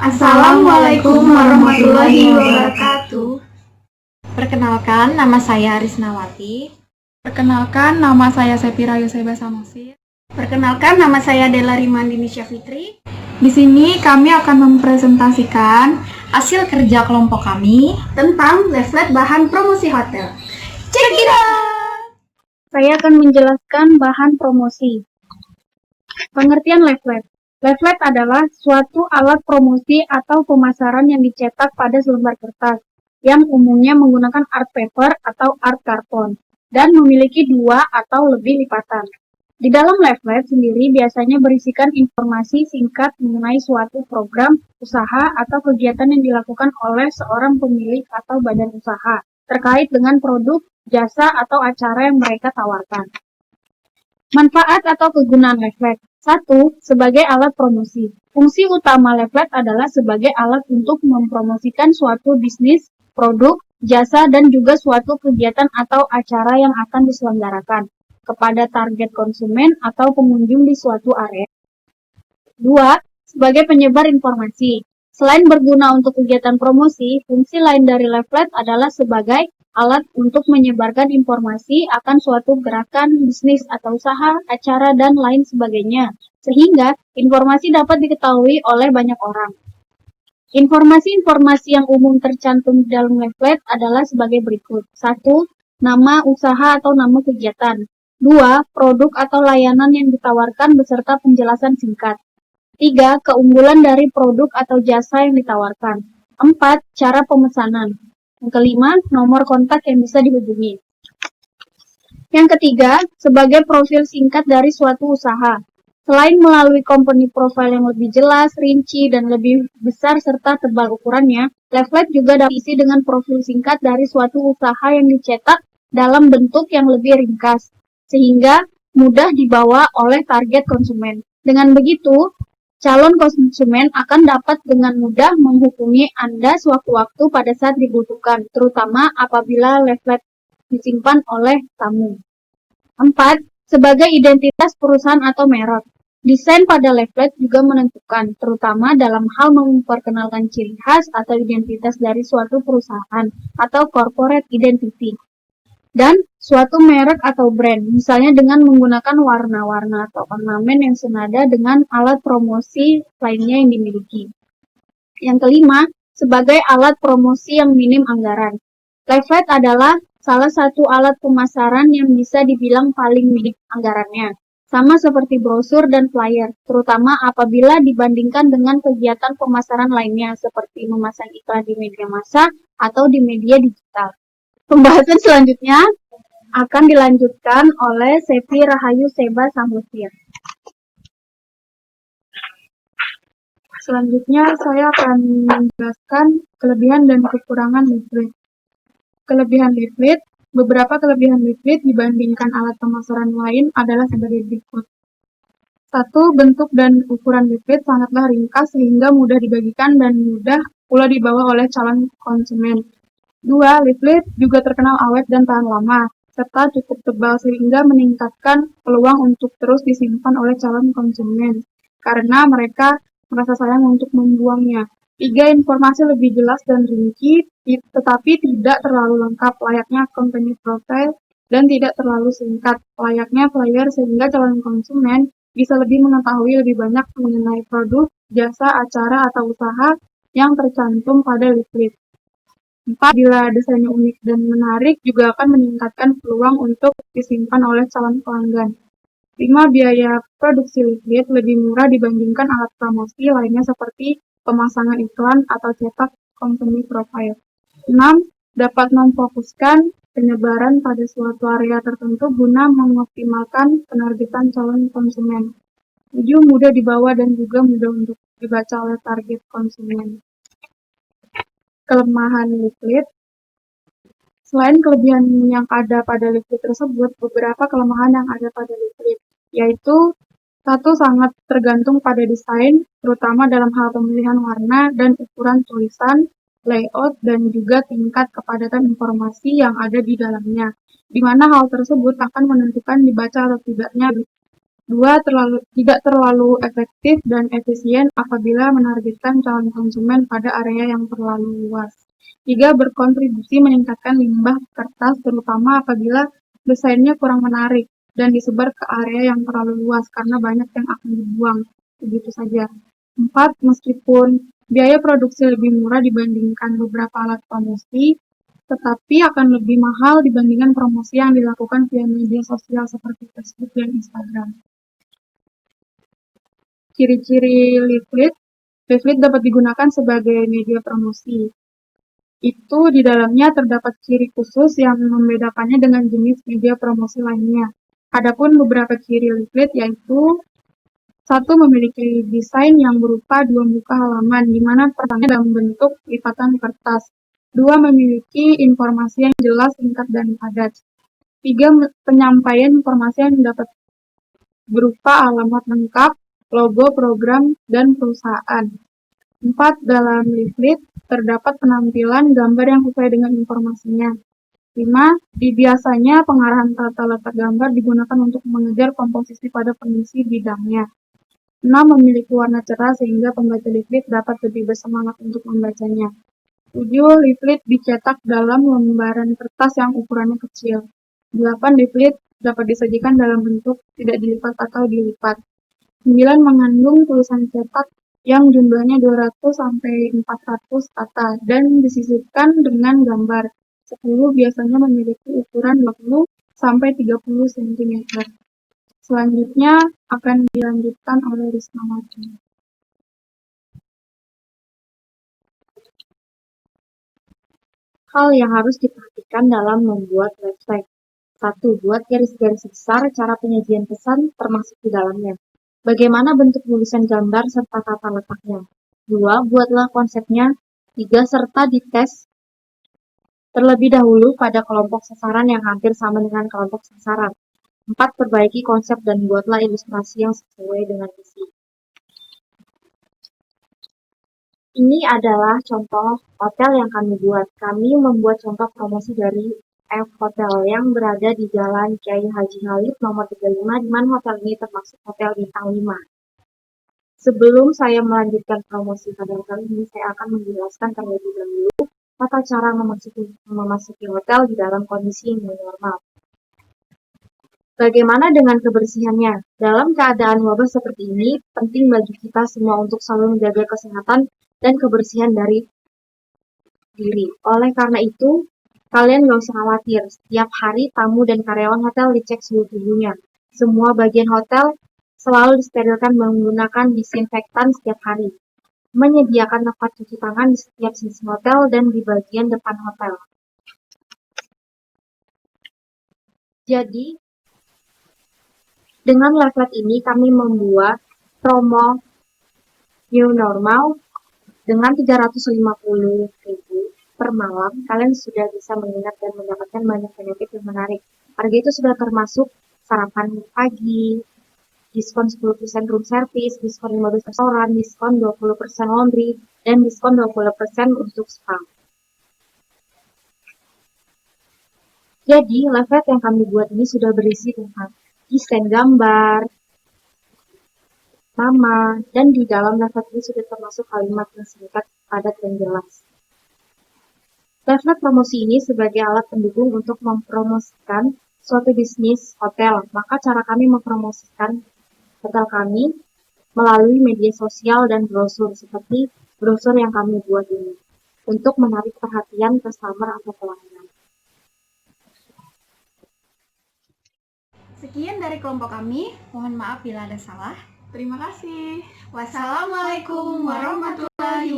Assalamualaikum warahmatullahi wabarakatuh. Perkenalkan, nama saya Arisnawati. Perkenalkan, nama saya Sepira Yoseba Samosir. Perkenalkan, nama saya Della Rimandini Syafitri. Di sini kami akan mempresentasikan hasil kerja kelompok kami tentang leaflet bahan promosi hotel. Check it out! Saya akan menjelaskan bahan promosi. Pengertian leaflet. Leaflet adalah suatu alat promosi atau pemasaran yang dicetak pada selembar kertas, yang umumnya menggunakan art paper atau art karton, dan memiliki 2 atau lebih lipatan. Di dalam leaflet sendiri biasanya berisikan informasi singkat mengenai suatu program, usaha, atau kegiatan yang dilakukan oleh seorang pemilik atau badan usaha, terkait dengan produk, jasa, atau acara yang mereka tawarkan. Manfaat atau kegunaan leaflet. 1. Sebagai alat promosi. Fungsi utama leaflet adalah sebagai alat untuk mempromosikan suatu bisnis, produk, jasa, dan juga suatu kegiatan atau acara yang akan diselenggarakan kepada target konsumen atau pengunjung di suatu area. 2. Sebagai penyebar informasi. Selain berguna untuk kegiatan promosi, fungsi lain dari leaflet adalah sebagai alat untuk menyebarkan informasi akan suatu gerakan, bisnis atau usaha, acara, dan lain sebagainya, sehingga informasi dapat diketahui oleh banyak orang. Informasi-informasi yang umum tercantum di dalam leaflet adalah sebagai berikut. 1. Nama usaha atau nama kegiatan. 2. Produk atau layanan yang ditawarkan beserta penjelasan singkat. 3. Keunggulan dari produk atau jasa yang ditawarkan. 4. Cara pemesanan. Yang kelima, nomor kontak yang bisa dihubungi. Yang ketiga, sebagai profil singkat dari suatu usaha. Selain melalui company profile yang lebih jelas, rinci, dan lebih besar serta tebal ukurannya, leaflet juga dapat diisi dengan profil singkat dari suatu usaha yang dicetak dalam bentuk yang lebih ringkas, sehingga mudah dibawa oleh target konsumen. Dengan begitu, calon konsumen akan dapat dengan mudah menghubungi Anda sewaktu-waktu pada saat dibutuhkan, terutama apabila leaflet disimpan oleh tamu. 4. Sebagai identitas perusahaan atau merek. Desain pada leaflet juga menentukan, terutama dalam hal memperkenalkan ciri khas atau identitas dari suatu perusahaan atau corporate identity dan suatu merek atau brand, misalnya dengan menggunakan warna-warna atau ornamen yang senada dengan alat promosi lainnya yang dimiliki. Yang kelima, sebagai alat promosi yang minim anggaran. Leaflet adalah salah satu alat pemasaran yang bisa dibilang paling minim anggarannya, sama seperti brosur dan flyer, terutama apabila dibandingkan dengan kegiatan pemasaran lainnya seperti memasang iklan di media massa atau di media digital. Pembahasan selanjutnya akan dilanjutkan oleh Sepi Rahayu Seba Samosir. Selanjutnya saya akan menjelaskan kelebihan dan kekurangan leaflet. Kelebihan leaflet. Beberapa kelebihan leaflet dibandingkan alat pemasaran lain adalah sebagai berikut. 1. Bentuk dan ukuran leaflet sangatlah ringkas sehingga mudah dibagikan dan mudah pula dibawa oleh calon konsumen. 2. Leaflet juga terkenal awet dan tahan lama, serta cukup tebal sehingga meningkatkan peluang untuk terus disimpan oleh calon konsumen, karena mereka merasa sayang untuk membuangnya. 3. Informasi lebih jelas dan rinci, tetapi tidak terlalu lengkap, layaknya company profile, dan tidak terlalu singkat, layaknya flyer, sehingga calon konsumen bisa lebih mengetahui lebih banyak mengenai produk, jasa, acara, atau usaha yang tercantum pada leaflet. 4. Bila desainnya unik dan menarik, juga akan meningkatkan peluang untuk disimpan oleh calon pelanggan. 5. Biaya produksi leaflet lebih murah dibandingkan alat promosi lainnya seperti pemasangan iklan atau cetak company profile. 6. Dapat memfokuskan penyebaran pada suatu area tertentu guna mengoptimalkan penargetan calon konsumen. 7. Mudah dibawa dan juga mudah untuk dibaca oleh target konsumen. Kelemahan leaflet. Selain kelebihan yang ada pada leaflet tersebut, beberapa kelemahan yang ada pada leaflet, yaitu 1. Sangat tergantung pada desain, terutama dalam hal pemilihan warna dan ukuran tulisan, layout, dan juga tingkat kepadatan informasi yang ada di dalamnya, di mana hal tersebut akan menentukan dibaca atau tidaknya. Tidak terlalu efektif dan efisien apabila menargetkan calon konsumen pada area yang terlalu luas. 3. Berkontribusi meningkatkan limbah kertas terutama apabila desainnya kurang menarik dan disebar ke area yang terlalu luas karena banyak yang akan dibuang. Begitu saja. 4. Meskipun biaya produksi lebih murah dibandingkan beberapa alat promosi, tetapi akan lebih mahal dibandingkan promosi yang dilakukan via media sosial seperti Facebook dan Instagram. Ciri-ciri leaflet. Leaflet dapat digunakan sebagai media promosi. Itu di dalamnya terdapat ciri khusus yang membedakannya dengan jenis media promosi lainnya. Adapun beberapa ciri leaflet yaitu: 1. Memiliki desain yang berupa 2 muka halaman, di mana pertamanya dalam bentuk lipatan kertas. 2. Memiliki informasi yang jelas, singkat, dan padat. 3. Penyampaian informasi yang dapat berupa alamat lengkap, logo, program, dan perusahaan. 4. Dalam leaflet terdapat penampilan gambar yang sesuai dengan informasinya. 5. Biasanya pengarahan tata letak gambar digunakan untuk mengejar komposisi pada fungsi bidangnya. 6. Memiliki warna cerah sehingga pembaca leaflet dapat lebih bersemangat untuk membacanya. 7. Leaflet dicetak dalam lembaran kertas yang ukurannya kecil. 8. Leaflet dapat disajikan dalam bentuk tidak dilipat atau dilipat. 9. Mengandung tulisan cetak yang jumlahnya 200-400 kata dan disisipkan dengan gambar. 10. Biasanya memiliki ukuran 20-30 cm. Selanjutnya akan dilanjutkan oleh Risnawati. Hal yang harus diperhatikan dalam membuat website. 1. Buat garis-garis besar cara penyajian pesan termasuk di dalamnya. Bagaimana bentuk tulisan gambar serta tata letaknya. 2. Buatlah konsepnya. 3. Serta dites terlebih dahulu pada kelompok sasaran yang hampir sama dengan kelompok sasaran. 4. Perbaiki konsep dan buatlah ilustrasi yang sesuai dengan isi. Ini adalah contoh hotel yang kami buat. Kami membuat contoh promosi dari F Hotel yang berada di Jalan Kiai Haji Khalid nomor 35, di mana hotel ini termasuk hotel bintang 5. Sebelum saya melanjutkan promosi hotel kali ini, saya akan menjelaskan terlebih dahulu tata cara memasuki hotel di dalam kondisi new normal. Bagaimana dengan kebersihannya? Dalam keadaan wabah seperti ini, penting bagi kita semua untuk selalu menjaga kesehatan dan kebersihan dari diri. Oleh karena itu, kalian gak usah khawatir. Setiap hari tamu dan karyawan hotel dicek suhu tubuhnya. Semua bagian hotel selalu disterilkan menggunakan disinfektan setiap hari. Menyediakan tempat cuci tangan di setiap sisi hotel dan di bagian depan hotel. Jadi, dengan leaflet ini kami membuat promo new normal dengan 350.000 per malam. Kalian sudah bisa menginap dan mendapatkan banyak benefit yang menarik. Harga itu sudah termasuk sarapan pagi, diskon 10% room service, diskon 15% restoran, diskon 20% laundry, dan diskon 20% untuk spa. Jadi, leaflet yang kami buat ini sudah berisi tentang desain gambar, nama, dan di dalam leaflet ini sudah termasuk kalimat yang singkat, padat, dan jelas. Leaflet promosi ini sebagai alat pendukung untuk mempromosikan suatu bisnis hotel. Maka cara kami mempromosikan hotel kami melalui media sosial dan brosur seperti brosur yang kami buat ini untuk menarik perhatian customer atau pelanggan. Sekian dari kelompok kami. Mohon maaf bila ada salah. Terima kasih. Wassalamualaikum warahmatullahi